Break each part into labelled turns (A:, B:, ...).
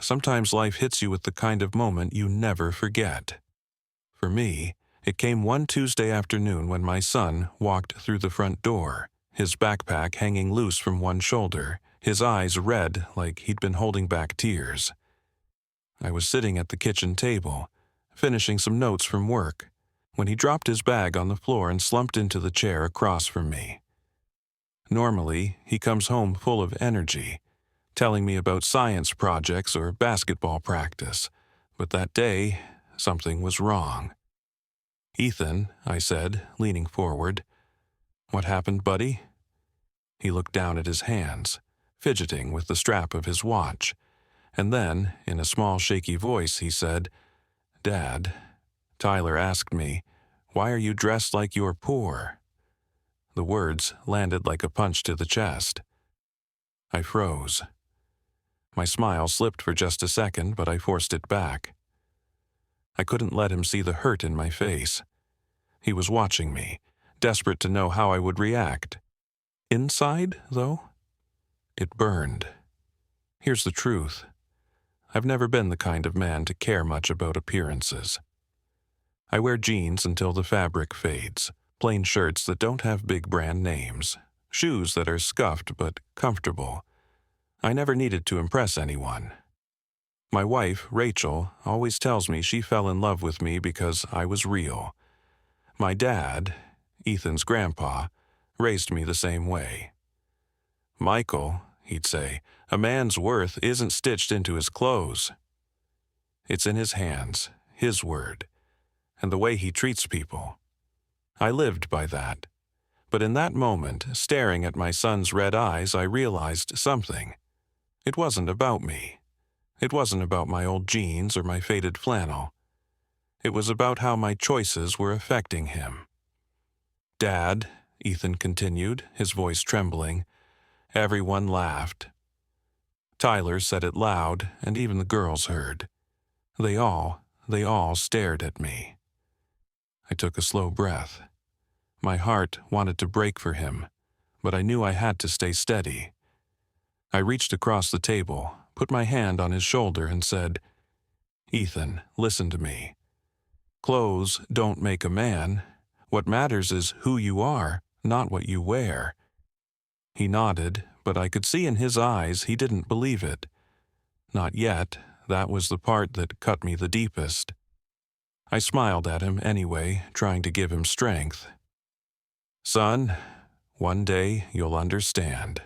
A: Sometimes life hits you with the kind of moment you never forget. For me, it came one Tuesday afternoon when my son walked through the front door, his backpack hanging loose from one shoulder, his eyes red like he'd been holding back tears. I was sitting at the kitchen table, finishing some notes from work, when he dropped his bag on the floor and slumped into the chair across from me. Normally, he comes home full of energy, telling me about science projects or basketball practice, but that day, something was wrong. "Ethan," I said, leaning forward. "What happened, buddy?" He looked down at his hands, fidgeting with the strap of his watch, and then, in a small shaky voice, he said, "Dad, Tyler asked me, 'Why are you dressed like you're poor?'" The words landed like a punch to the chest. I froze. My smile slipped for just a second, but I forced it back. I couldn't let him see the hurt in my face. He was watching me, desperate to know how I would react. Inside, though, it burned. Here's the truth. I've never been the kind of man to care much about appearances. I wear jeans until the fabric fades, plain shirts that don't have big brand names, shoes that are scuffed but comfortable. I never needed to impress anyone. My wife, Rachel, always tells me she fell in love with me because I was real. My dad, Ethan's grandpa, raised me the same way. "Michael," he'd say, "a man's worth isn't stitched into his clothes. It's in his hands, his word, and the way he treats people." I lived by that. But in that moment, staring at my son's red eyes, I realized something. It wasn't about me. It wasn't about my old jeans or my faded flannel. It was about how my choices were affecting him. "Dad," Ethan continued, his voice trembling. Everyone laughed. Tyler said it loud, and even the girls heard. They all stared at me. I took a slow breath. My heart wanted to break for him, but I knew I had to stay steady. I reached across the table, put my hand on his shoulder, and said, "Ethan, listen to me. Clothes don't make a man. What matters is who you are, not what you wear." He nodded, but I could see in his eyes he didn't believe it. Not yet. That was the part that cut me the deepest. I smiled at him anyway, trying to give him strength. "Son, one day you'll understand."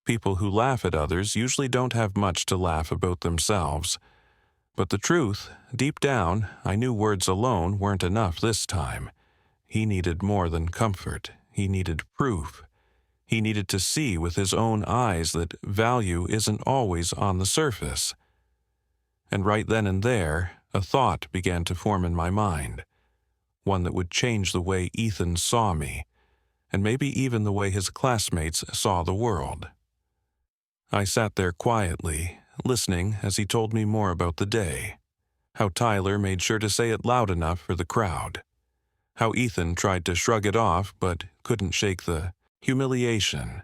A: People who laugh at others usually don't have much to laugh about themselves. But the truth, deep down, I knew words alone weren't enough this time. He needed more than comfort. He needed proof. He needed to see with his own eyes that value isn't always on the surface. And right then and there, a thought began to form in my mind. One that would change the way Ethan saw me, and maybe even the way his classmates saw the world. I sat there quietly, listening as he told me more about the day. How Tyler made sure to say it loud enough for the crowd. How Ethan tried to shrug it off but couldn't shake the humiliation.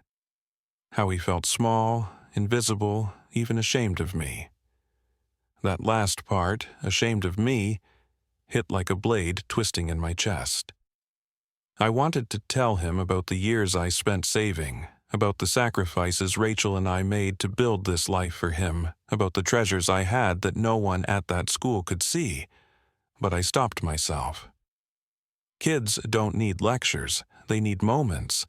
A: How he felt small, invisible, even ashamed of me. That last part, ashamed of me, hit like a blade twisting in my chest. I wanted to tell him about the years I spent saving, about the sacrifices Rachel and I made to build this life for him, about the treasures I had that no one at that school could see, but I stopped myself. Kids don't need lectures, they need moments.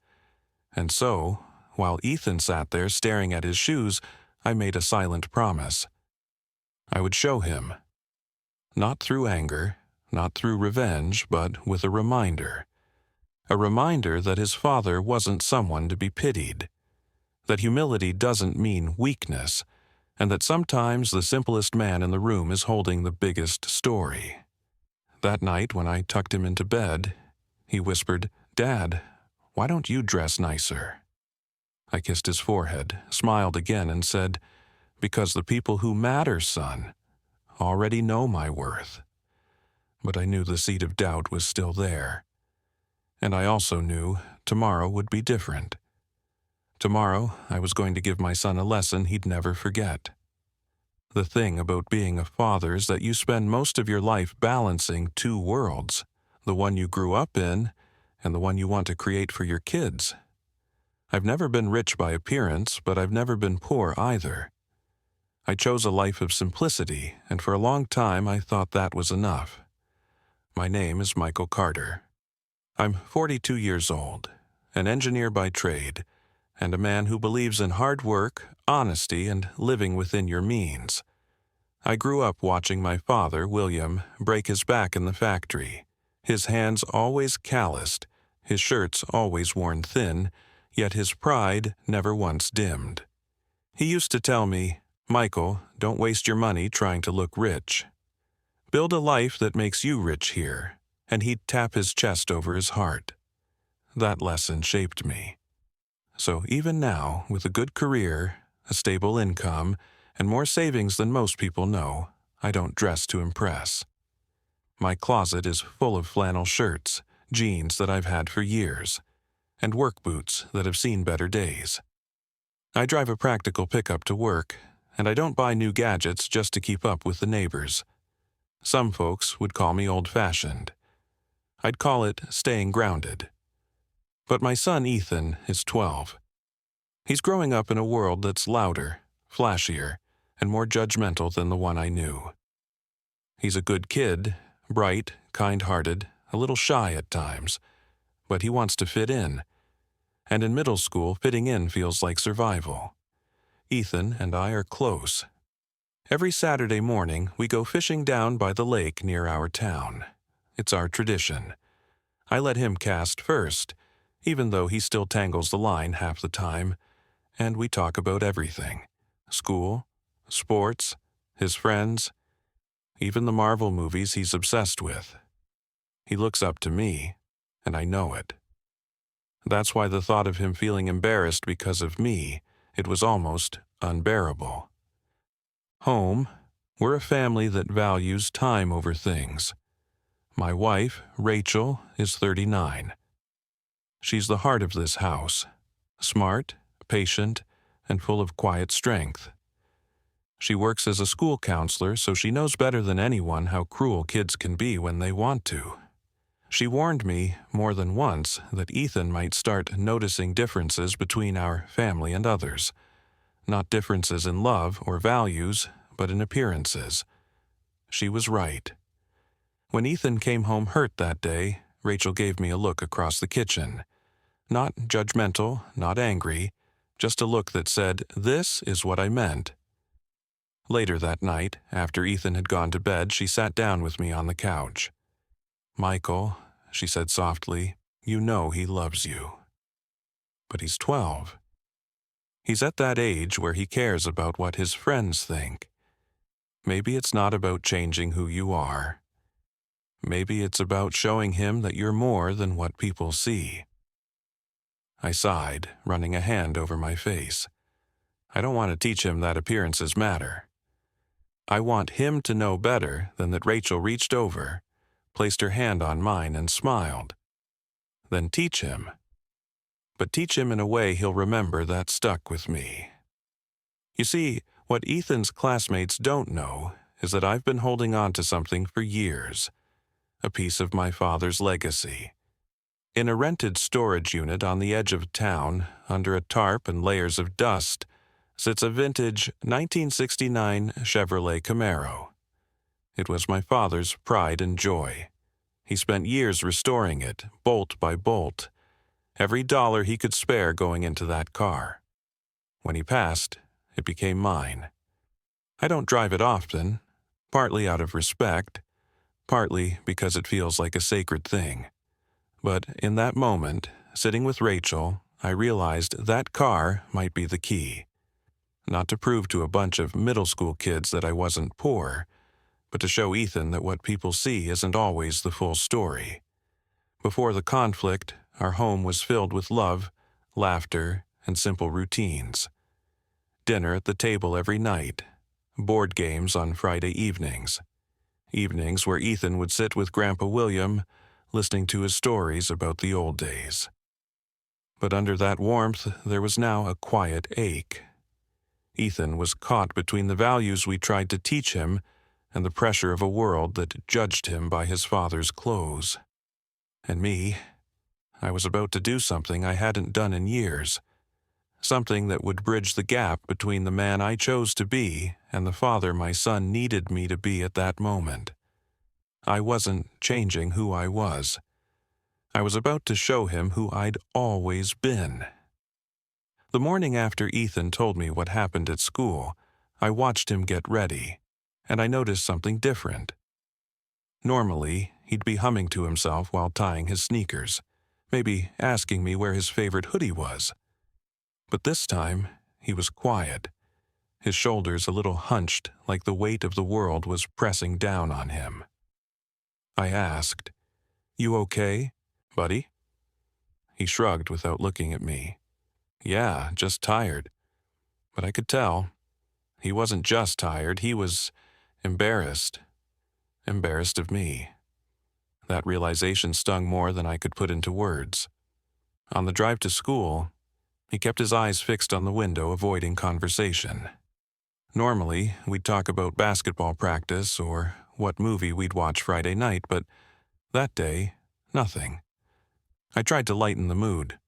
A: And so, while Ethan sat there staring at his shoes, I made a silent promise. I would show him. Not through anger, not through revenge, but with a reminder. A reminder that his father wasn't someone to be pitied. That humility doesn't mean weakness, and that sometimes the simplest man in the room is holding the biggest story. That night when I tucked him into bed, he whispered, "Dad, why don't you dress nicer?" I kissed his forehead, smiled again, and said, "Because the people who matter, son, already know my worth." But I knew the seed of doubt was still there. And I also knew tomorrow would be different. Tomorrow, I was going to give my son a lesson he'd never forget. The thing about being a father is that you spend most of your life balancing two worlds, the one you grew up in and the one you want to create for your kids. I've never been rich by appearance, but I've never been poor either. I chose a life of simplicity, and for a long time I thought that was enough. My name is Michael Carter. I'm 42 years old, an engineer by trade, and a man who believes in hard work, honesty, and living within your means. I grew up watching my father, William, break his back in the factory, his hands always calloused, his shirts always worn thin, yet his pride never once dimmed. He used to tell me, "Michael, don't waste your money trying to look rich. Build a life that makes you rich here," and he'd tap his chest over his heart. That lesson shaped me. So even now, with a good career, a stable income, and more savings than most people know, I don't dress to impress. My closet is full of flannel shirts, jeans that I've had for years, and work boots that have seen better days. I drive a practical pickup to work, and I don't buy new gadgets just to keep up with the neighbors. Some folks would call me old-fashioned. I'd call it staying grounded. But my son Ethan is 12. He's growing up in a world that's louder, flashier, and more judgmental than the one I knew. He's a good kid, bright, kind-hearted, a little shy at times, but he wants to fit in. And in middle school, fitting in feels like survival. Ethan and I are close. Every Saturday morning, we go fishing down by the lake near our town. It's our tradition. I let him cast first, even though he still tangles the line half the time, and we talk about everything: school, sports, his friends, even the Marvel movies he's obsessed with. He looks up to me, and I know it. That's why the thought of him feeling embarrassed because of me, it was almost unbearable. Home, we're a family that values time over things. My wife, Rachel, is 39. She's the heart of this house, smart, patient, and full of quiet strength. She works as a school counselor, so she knows better than anyone how cruel kids can be when they want to. She warned me more than once that Ethan might start noticing differences between our family and others. Not differences in love or values, but in appearances. She was right. When Ethan came home hurt that day, Rachel gave me a look across the kitchen. Not judgmental, not angry, just a look that said, "This is what I meant." Later that night, after Ethan had gone to bed, she sat down with me on the couch. "Michael," she said softly, "you know he loves you." But he's 12. He's at that age where he cares about what his friends think. Maybe it's not about changing who you are. Maybe it's about showing him that you're more than what people see. I sighed, running a hand over my face. I don't want to teach him that appearances matter. I want him to know better than that Rachel reached over, placed her hand on mine and smiled. Then teach him. But teach him in a way he'll remember that stuck with me. You see, what Ethan's classmates don't know is that I've been holding on to something for years, a piece of my father's legacy. In a rented storage unit on the edge of town, under a tarp and layers of dust, sits a vintage 1969 Chevrolet Camaro. It was my father's pride and joy. He spent years restoring it, bolt by bolt, every dollar he could spare going into that car. When he passed, it became mine. I don't drive it often, partly out of respect, partly because it feels like a sacred thing. But in that moment, sitting with Rachel, I realized that car might be the key. Not to prove to a bunch of middle school kids that I wasn't poor, but to show Ethan that what people see isn't always the full story. Before the conflict, our home was filled with love, laughter, and simple routines. Dinner at the table every night, board games on Friday evenings where Ethan would sit with Grandpa William, listening to his stories about the old days. But under that warmth, there was now a quiet ache. Ethan was caught between the values we tried to teach him and the pressure of a world that judged him by his father's clothes. And me, I was about to do something I hadn't done in years, something that would bridge the gap between the man I chose to be and the father my son needed me to be at that moment. I wasn't changing who I was. I was about to show him who I'd always been. The morning after Ethan told me what happened at school, I watched him get ready, and I noticed something different. Normally, he'd be humming to himself while tying his sneakers, maybe asking me where his favorite hoodie was. But this time, he was quiet, his shoulders a little hunched like the weight of the world was pressing down on him. I asked, "You okay, buddy?" He shrugged without looking at me. "Yeah, just tired." But I could tell. He wasn't just tired, he was embarrassed. Embarrassed of me. That realization stung more than I could put into words. On the drive to school, he kept his eyes fixed on the window, avoiding conversation. Normally, we'd talk about basketball practice or what movie we'd watch Friday night, but that day, nothing. I tried to lighten the mood.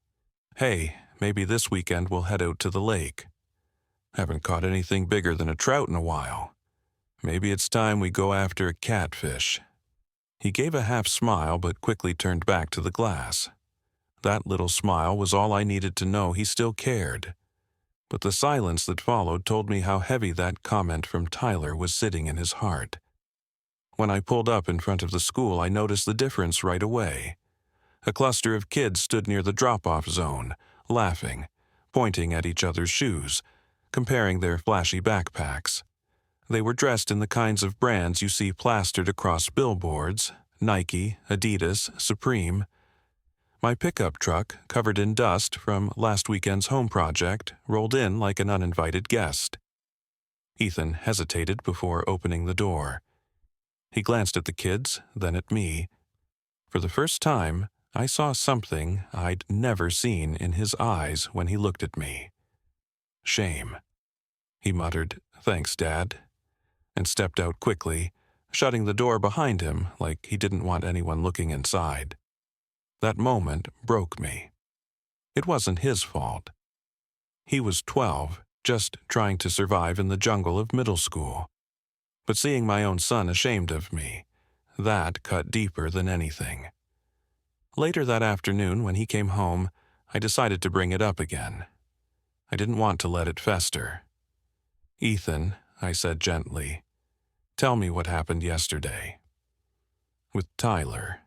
A: "Hey, maybe this weekend we'll head out to the lake. Haven't caught anything bigger than a trout in a while. Maybe it's time we go after a catfish." He gave a half smile but quickly turned back to the glass. That little smile was all I needed to know he still cared. But the silence that followed told me how heavy that comment from Tyler was sitting in his heart. When I pulled up in front of the school, I noticed the difference right away. A cluster of kids stood near the drop-off zone, laughing, pointing at each other's shoes, comparing their flashy backpacks. They were dressed in the kinds of brands you see plastered across billboards: Nike, Adidas, Supreme. My pickup truck, covered in dust from last weekend's home project, rolled in like an uninvited guest. Ethan hesitated before opening the door. He glanced at the kids, then at me. For the first time, I saw something I'd never seen in his eyes when he looked at me. Shame. He muttered, "Thanks, Dad," and stepped out quickly, shutting the door behind him like he didn't want anyone looking inside. That moment broke me. It wasn't his fault. He was 12, just trying to survive in the jungle of middle school. But seeing my own son ashamed of me, that cut deeper than anything. Later that afternoon, when he came home, I decided to bring it up again. I didn't want to let it fester. "Ethan," I said gently, "tell me what happened yesterday." "With Tyler."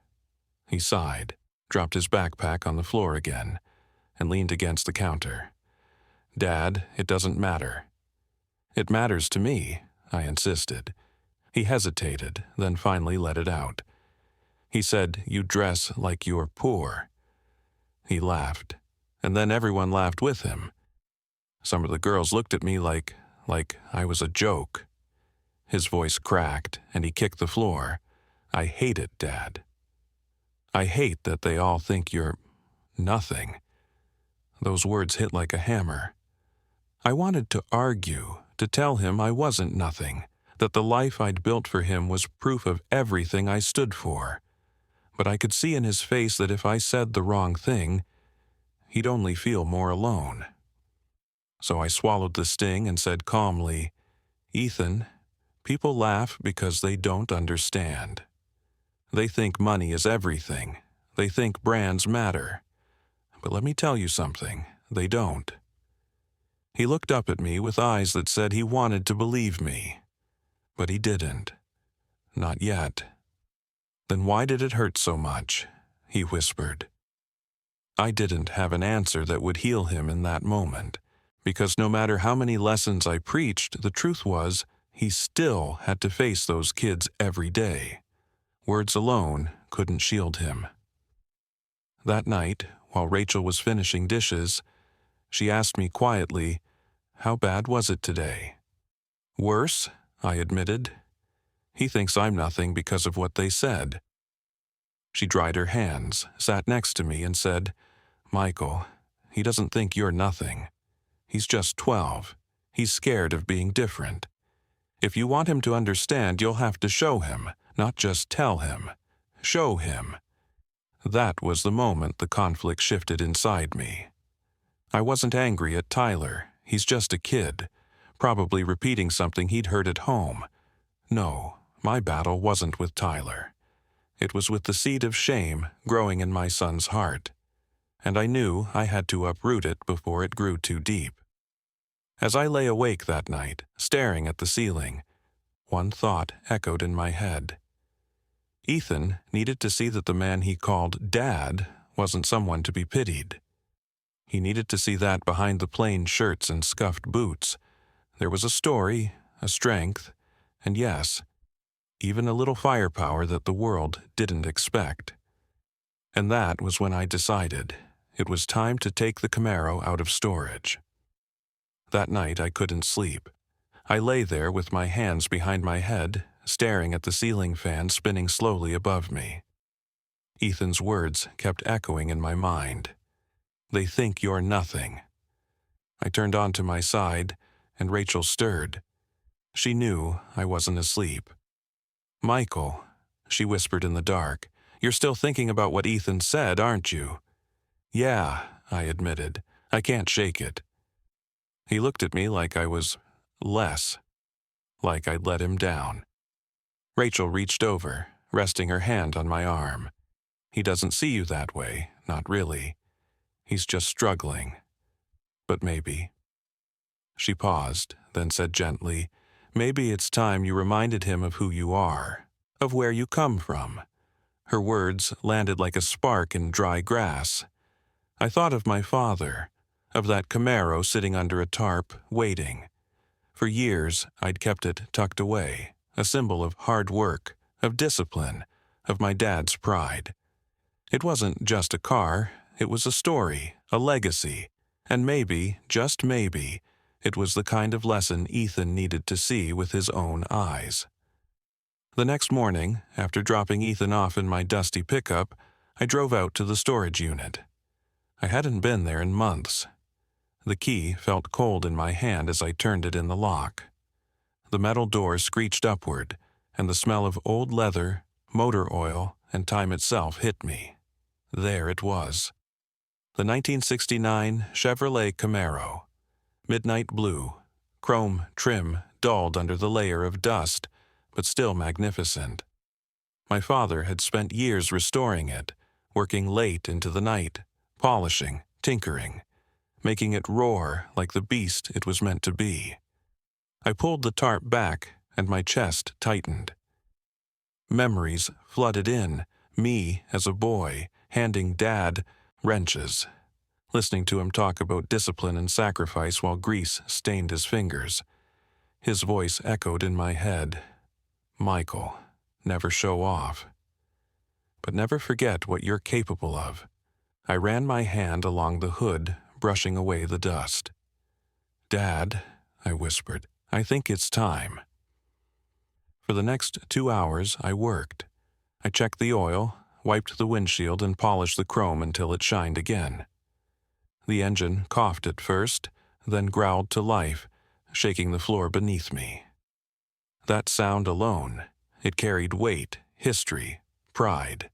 A: He sighed, dropped his backpack on the floor again, and leaned against the counter. "Dad, it doesn't matter." "It matters to me," I insisted. He hesitated, then finally let it out. He said, "You dress like you're poor." He laughed, and then everyone laughed with him. Some of the girls looked at me like I was a joke. His voice cracked, and he kicked the floor. "I hate it, Dad. I hate that they all think you're nothing." Those words hit like a hammer. I wanted to argue, to tell him I wasn't nothing, that the life I'd built for him was proof of everything I stood for. But I could see in his face that if I said the wrong thing, he'd only feel more alone. So I swallowed the sting and said calmly, "Ethan, people laugh because they don't understand. They think money is everything. They think brands matter. But let me tell you something, they don't." He looked up at me with eyes that said he wanted to believe me. But he didn't. Not yet. "Then why did it hurt so much?" he whispered. I didn't have an answer that would heal him in that moment, because no matter how many lessons I preached, the truth was he still had to face those kids every day. Words alone couldn't shield him. That night, while Rachel was finishing dishes, she asked me quietly, "How bad was it today?" "Worse," I admitted. "He thinks I'm nothing because of what they said." She dried her hands, sat next to me, and said, "Michael, he doesn't think you're nothing. He's just 12. He's scared of being different. If you want him to understand, you'll have to show him, not just tell him. Show him. That was the moment the conflict shifted inside me. I wasn't angry at Tyler. He's just a kid, probably repeating something he'd heard at home. No, my battle wasn't with Tyler. It was with the seed of shame growing in my son's heart, and I knew I had to uproot it before it grew too deep. As I lay awake that night, staring at the ceiling, one thought echoed in my head. Ethan needed to see that the man he called Dad wasn't someone to be pitied. He needed to see that behind the plain shirts and scuffed boots, there was a story, a strength, and yes, even a little firepower that the world didn't expect. And that was when I decided it was time to take the Camaro out of storage. That night I couldn't sleep. I lay there with my hands behind my head, staring at the ceiling fan spinning slowly above me. Ethan's words kept echoing in my mind. They think you're nothing. I turned onto my side, and Rachel stirred. She knew I wasn't asleep. "Michael," she whispered in the dark, "you're still thinking about what Ethan said, aren't you?" "Yeah," I admitted. "I can't shake it." He looked at me like I was less, like I'd let him down. Rachel reached over, resting her hand on my arm. "He doesn't see you that way, not really. He's just struggling. But maybe." She paused, then said gently, "Maybe it's time you reminded him of who you are, of where you come from." Her words landed like a spark in dry grass. I thought of my father, of that Camaro sitting under a tarp, waiting. For years, I'd kept it tucked away, a symbol of hard work, of discipline, of my dad's pride. It wasn't just a car, it was a story, a legacy, and maybe, just maybe, it was the kind of lesson Ethan needed to see with his own eyes. The next morning, after dropping Ethan off in my dusty pickup, I drove out to the storage unit. I hadn't been there in months. The key felt cold in my hand as I turned it in the lock. The metal door screeched upward, and the smell of old leather, motor oil, and time itself hit me. There it was. The 1969 Chevrolet Camaro. Midnight blue, chrome trim dulled under the layer of dust, but still magnificent. My father had spent years restoring it, working late into the night, polishing, tinkering, making it roar like the beast it was meant to be. I pulled the tarp back, and my chest tightened. Memories flooded in, me as a boy, handing Dad wrenches, listening to him talk about discipline and sacrifice while grease stained his fingers. His voice echoed in my head. "Michael, never show off. But never forget what you're capable of." I ran my hand along the hood, brushing away the dust. "Dad," I whispered, "I think it's time." For the next 2 hours, I worked. I checked the oil, wiped the windshield, and polished the chrome until it shined again. The engine coughed at first, then growled to life, shaking the floor beneath me. That sound alone, it carried weight, history, pride.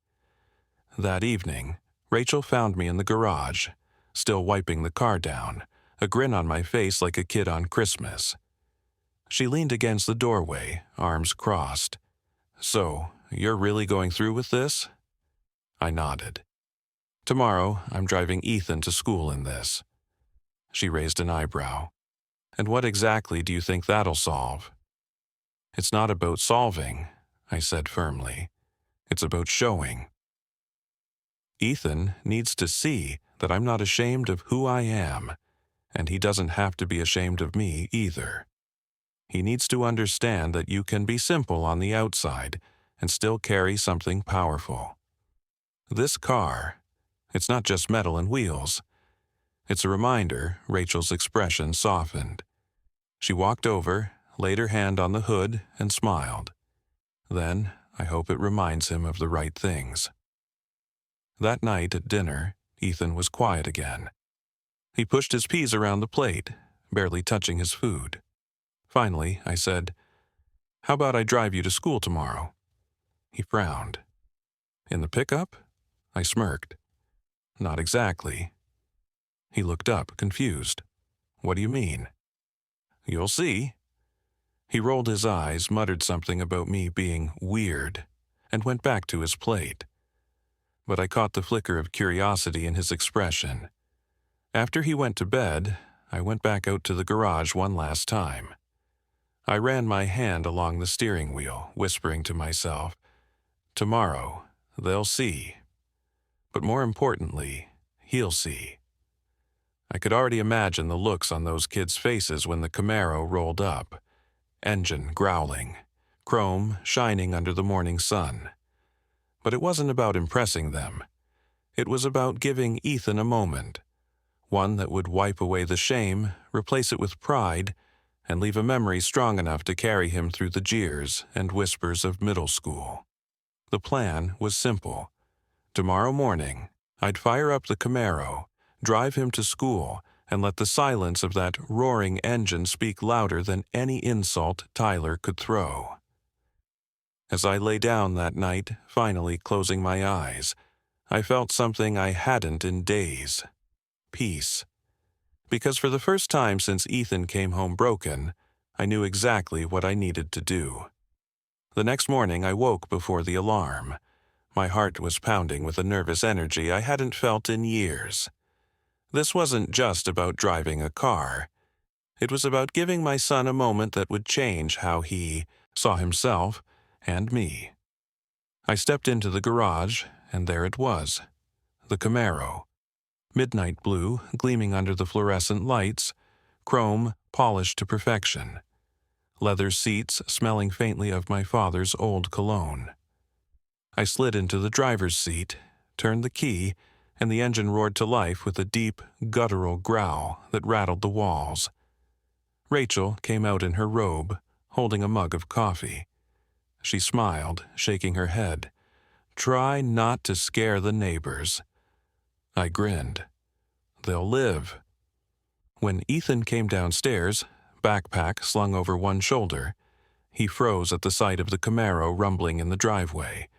A: That evening, Rachel found me in the garage, still wiping the car down, a grin on my face like a kid on Christmas. She leaned against the doorway, arms crossed. "So, you're really going through with this?" I nodded. "Tomorrow, I'm driving Ethan to school in this." She raised an eyebrow. "And what exactly do you think that'll solve?" "It's not about solving," I said firmly. "It's about showing. Ethan needs to see that I'm not ashamed of who I am, and he doesn't have to be ashamed of me either. He needs to understand that you can be simple on the outside and still carry something powerful. This car, it's not just metal and wheels. It's a reminder." Rachel's expression softened. She walked over, laid her hand on the hood, and smiled. "Then, I hope it reminds him of the right things." That night at dinner, Ethan was quiet again. He pushed his peas around the plate, barely touching his food. Finally, I said, "How about I drive you to school tomorrow?" He frowned. "In the pickup?" I smirked. "Not exactly." He looked up, confused. "What do you mean?" "You'll see." He rolled his eyes, muttered something about me being weird, and went back to his plate. But I caught the flicker of curiosity in his expression. After he went to bed, I went back out to the garage one last time. I ran my hand along the steering wheel, whispering to myself, "Tomorrow, they'll see. But more importantly, he'll see." I could already imagine the looks on those kids' faces when the Camaro rolled up, engine growling, chrome shining under the morning sun. But it wasn't about impressing them. It was about giving Ethan a moment, one that would wipe away the shame, replace it with pride, and leave a memory strong enough to carry him through the jeers and whispers of middle school. The plan was simple. Tomorrow morning, I'd fire up the Camaro, drive him to school, and let the silence of that roaring engine speak louder than any insult Tyler could throw. As I lay down that night, finally closing my eyes, I felt something I hadn't in days. Peace. Because for the first time since Ethan came home broken, I knew exactly what I needed to do. The next morning I woke before the alarm. My heart was pounding with a nervous energy I hadn't felt in years. This wasn't just about driving a car. It was about giving my son a moment that would change how he saw himself and me. I stepped into the garage, and there it was, the Camaro. Midnight blue, gleaming under the fluorescent lights, chrome polished to perfection. Leather seats smelling faintly of my father's old cologne. I slid into the driver's seat, turned the key, and the engine roared to life with a deep, guttural growl that rattled the walls. Rachel came out in her robe, holding a mug of coffee. She smiled, shaking her head. "Try not to scare the neighbors." I grinned. "They'll live." When Ethan came downstairs, backpack slung over one shoulder, he froze at the sight of the Camaro rumbling in the driveway.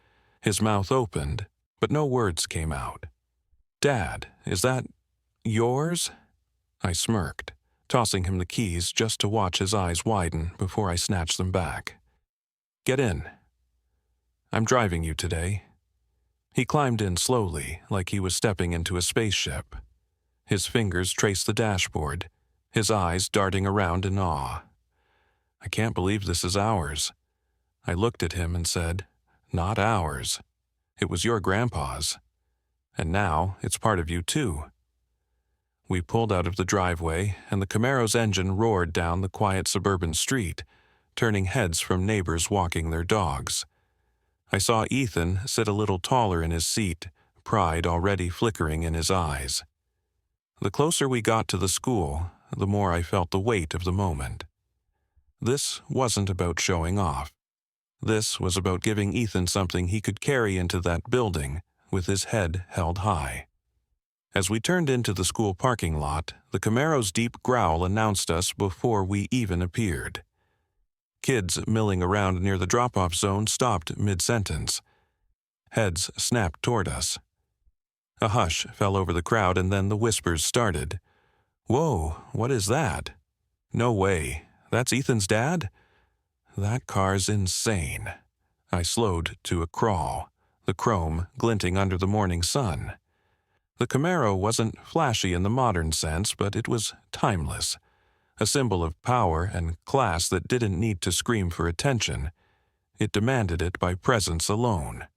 A: His mouth opened, but no words came out. "Dad, is that yours?" I smirked, tossing him the keys just to watch his eyes widen before I snatched them back. "Get in. I'm driving you today." He climbed in slowly, like he was stepping into a spaceship. His fingers traced the dashboard, his eyes darting around in awe. "I can't believe this is ours." I looked at him and said, "Not ours. It was your grandpa's. And now it's part of you too." We pulled out of the driveway, and the Camaro's engine roared down the quiet suburban street, turning heads from neighbors walking their dogs. I saw Ethan sit a little taller in his seat, pride already flickering in his eyes. The closer we got to the school, the more I felt the weight of the moment. This wasn't about showing off. This was about giving Ethan something he could carry into that building with his head held high. As we turned into the school parking lot, the Camaro's deep growl announced us before we even appeared. Kids milling around near the drop-off zone stopped mid-sentence. Heads snapped toward us. A hush fell over the crowd, and then the whispers started. "Whoa, what is that? No way, that's Ethan's dad? That car's insane." I slowed to a crawl, the chrome glinting under the morning sun. The Camaro wasn't flashy in the modern sense, but it was timeless, a symbol of power and class that didn't need to scream for attention. It demanded it by presence alone.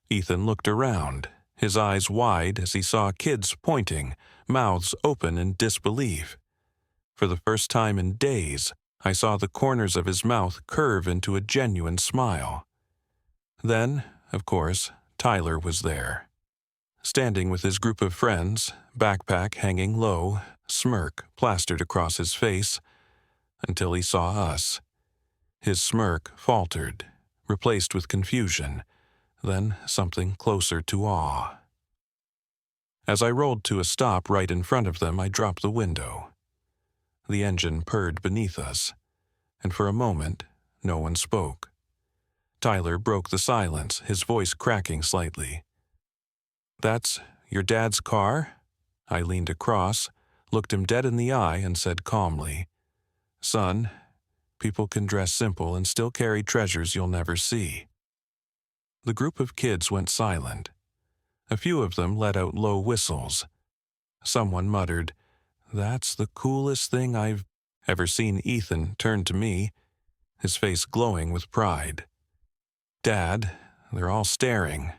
A: Ethan looked around, his eyes wide as he saw kids pointing, mouths open in disbelief. For the first time in days, I saw the corners of his mouth curve into a genuine smile. Then, of course, Tyler was there. Standing with his group of friends, backpack hanging low, smirk plastered across his face, until he saw us. His smirk faltered, replaced with confusion, then something closer to awe. As I rolled to a stop right in front of them, I dropped the window. The engine purred beneath us, and for a moment, no one spoke. Tyler broke the silence, his voice cracking slightly. "That's your dad's car?" I leaned across, looked him dead in the eye, and said calmly, "Son, people can dress simple and still carry treasures you'll never see." The group of kids went silent. A few of them let out low whistles. Someone muttered, "That's the coolest thing I've ever seen." Ethan turned to me, his face glowing with pride. "Dad, they're all staring."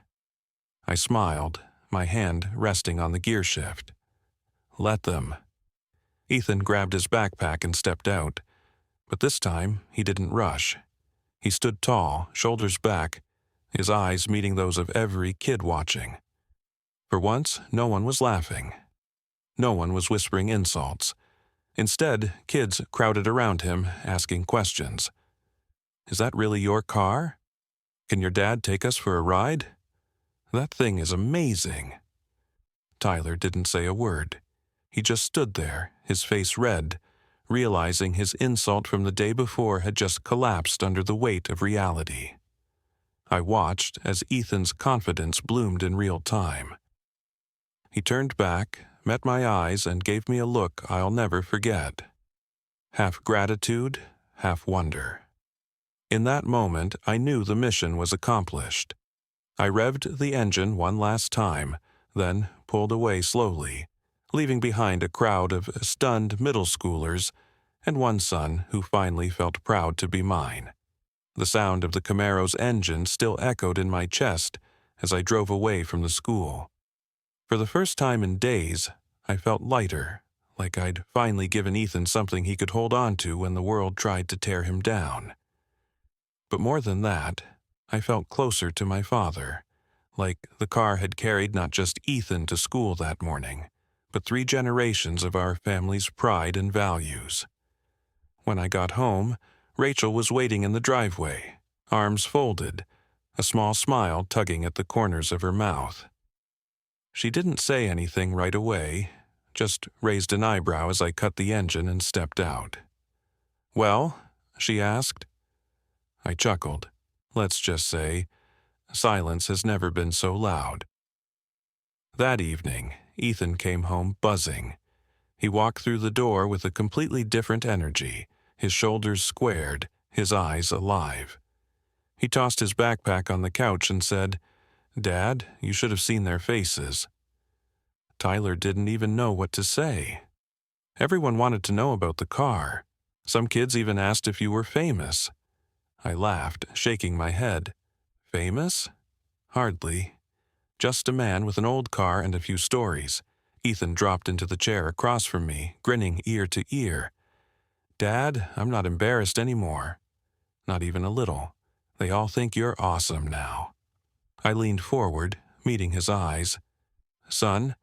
A: I smiled, my hand resting on the gear shift. "Let them." Ethan grabbed his backpack and stepped out, but this time he didn't rush. He stood tall, shoulders back, his eyes meeting those of every kid watching. For once, no one was laughing. No one was whispering insults. Instead, kids crowded around him, asking questions. "Is that really your car? Can your dad take us for a ride? That thing is amazing." Tyler didn't say a word. He just stood there, his face red, realizing his insult from the day before had just collapsed under the weight of reality. I watched as Ethan's confidence bloomed in real time. He turned back, met my eyes, and gave me a look I'll never forget. Half gratitude, half wonder. In that moment, I knew the mission was accomplished. I revved the engine one last time, then pulled away slowly, leaving behind a crowd of stunned middle schoolers and one son who finally felt proud to be mine. The sound of the Camaro's engine still echoed in my chest as I drove away from the school. For the first time in days, I felt lighter, like I'd finally given Ethan something he could hold on to when the world tried to tear him down. But more than that, I felt closer to my father, like the car had carried not just Ethan to school that morning, but 3 generations of our family's pride and values. When I got home, Rachel was waiting in the driveway, arms folded, a small smile tugging at the corners of her mouth. She didn't say anything right away, just raised an eyebrow as I cut the engine and stepped out. "Well?" she asked. I chuckled. Let's just say, silence has never been so loud. That evening, Ethan came home buzzing. He walked through the door with a completely different energy, his shoulders squared, his eyes alive. He tossed his backpack on the couch and said, "Dad, you should have seen their faces." Tyler didn't even know what to say. Everyone wanted to know about the car. Some kids even asked if you were famous. I laughed, shaking my head. Famous? Hardly. Just a man with an old car and a few stories. Ethan dropped into the chair across from me, grinning ear to ear. "Dad, I'm not embarrassed anymore. Not even a little. They all think you're awesome now." I leaned forward, meeting his eyes. "Son,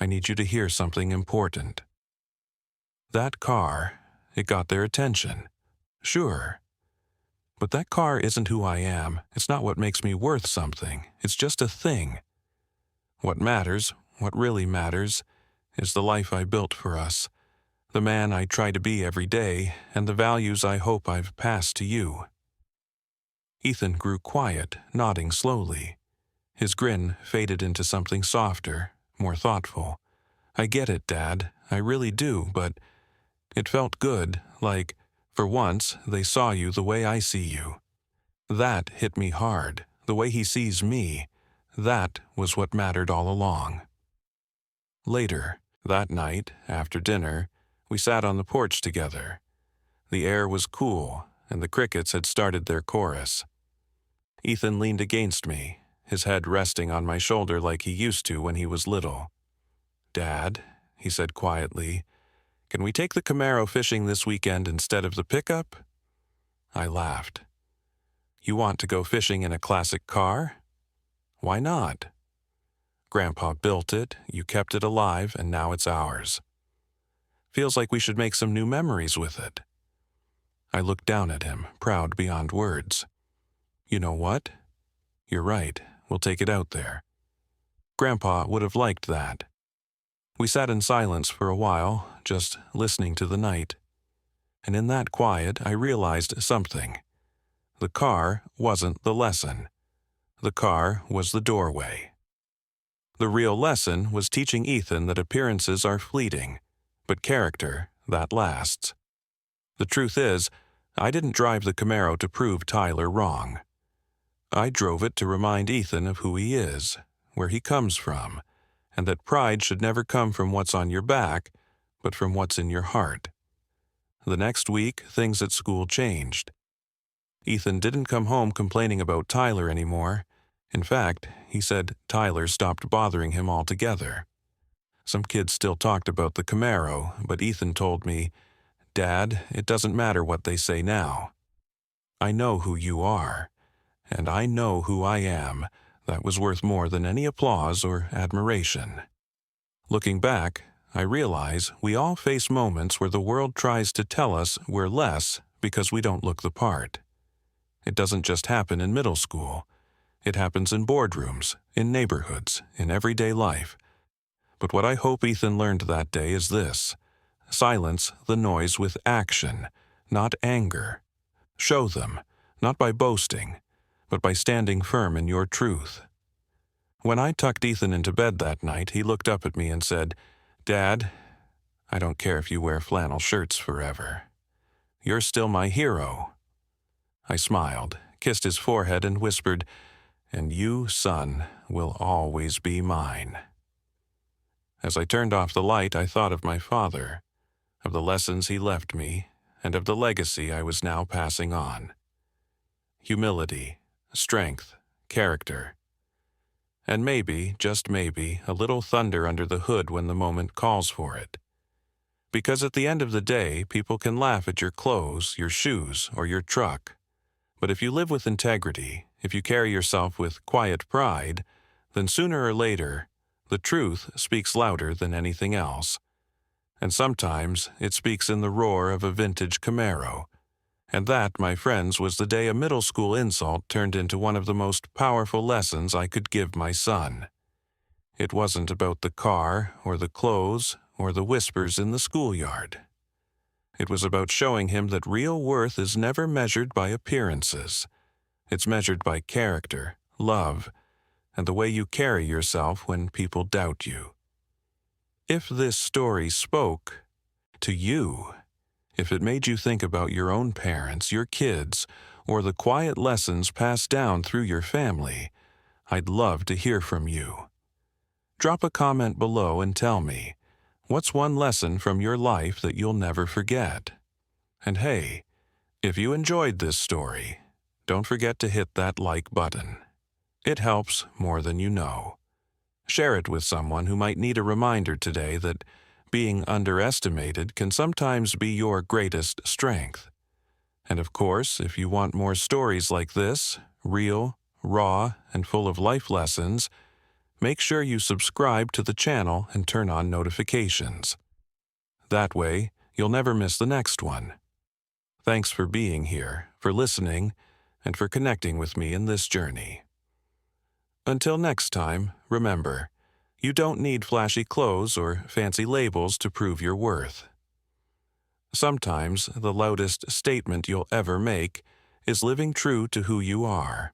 A: I need you to hear something important." That car, it got their attention. Sure. But that car isn't who I am. It's not what makes me worth something. It's just a thing. What matters, what really matters, is the life I built for us, the man I try to be every day, and the values I hope I've passed to you. Ethan grew quiet, nodding slowly. His grin faded into something softer, more thoughtful. "I get it, Dad. I really do, but it felt good, like, for once, they saw you the way I see you. That hit me hard, the way he sees me. That was what mattered all along." Later, that night, after dinner, we sat on the porch together. The air was cool, and the crickets had started their chorus. Ethan leaned against me, his head resting on my shoulder like he used to when he was little. "Dad," he said quietly, "can we take the Camaro fishing this weekend instead of the pickup?" I laughed. "You want to go fishing in a classic car? Why not? Grandpa built it, you kept it alive, and now it's ours. Feels like we should make some new memories with it." I looked down at him, proud beyond words. "You know what? You're right, we'll take it out there. Grandpa would have liked that." We sat in silence for a while, just listening to the night. And in that quiet, I realized something. The car wasn't the lesson. The car was the doorway. The real lesson was teaching Ethan that appearances are fleeting, but character, that lasts. The truth is, I didn't drive the Camaro to prove Tyler wrong. I drove it to remind Ethan of who he is, where he comes from, and that pride should never come from what's on your back, but from what's in your heart. The next week, things at school changed. Ethan didn't come home complaining about Tyler anymore. In fact, he said Tyler stopped bothering him altogether. Some kids still talked about the Camaro, but Ethan told me, "Dad, it doesn't matter what they say now. I know who you are, and I know who I am. That was worth more than any applause or admiration." Looking back, I realize we all face moments where the world tries to tell us we're less because we don't look the part. It doesn't just happen in middle school. It happens in boardrooms, in neighborhoods, in everyday life. But what I hope Ethan learned that day is this: silence the noise with action, not anger. Show them, not by boasting, but by standing firm in your truth. When I tucked Ethan into bed that night, he looked up at me and said, "Dad, I don't care if you wear flannel shirts forever. You're still my hero." I smiled, kissed his forehead, and whispered, "And you, son, will always be mine." As I turned off the light, I thought of my father, of the lessons he left me, and of the legacy I was now passing on. Humility, strength, character. And maybe, just maybe, a little thunder under the hood when the moment calls for it. Because at the end of the day, people can laugh at your clothes, your shoes, or your truck. But if you live with integrity, if you carry yourself with quiet pride, then sooner or later, the truth speaks louder than anything else. And sometimes it speaks in the roar of a vintage Camaro. And that, my friends, was the day a middle school insult turned into one of the most powerful lessons I could give my son. It wasn't about the car, or the clothes, or the whispers in the schoolyard. It was about showing him that real worth is never measured by appearances. It's measured by character, love, and the way you carry yourself when people doubt you. If this story spoke to you, if it made you think about your own parents, your kids, or the quiet lessons passed down through your family, I'd love to hear from you. Drop a comment below and tell me, what's one lesson from your life that you'll never forget? And hey, if you enjoyed this story, don't forget to hit that like button. It helps more than you know. Share it with someone who might need a reminder today that being underestimated can sometimes be your greatest strength. And of course, if you want more stories like this, real, raw, and full of life lessons, make sure you subscribe to the channel and turn on notifications. That way, you'll never miss the next one. Thanks for being here, for listening, and for connecting with me in this journey. Until next time, remember, you don't need flashy clothes or fancy labels to prove your worth. Sometimes the loudest statement you'll ever make is living true to who you are.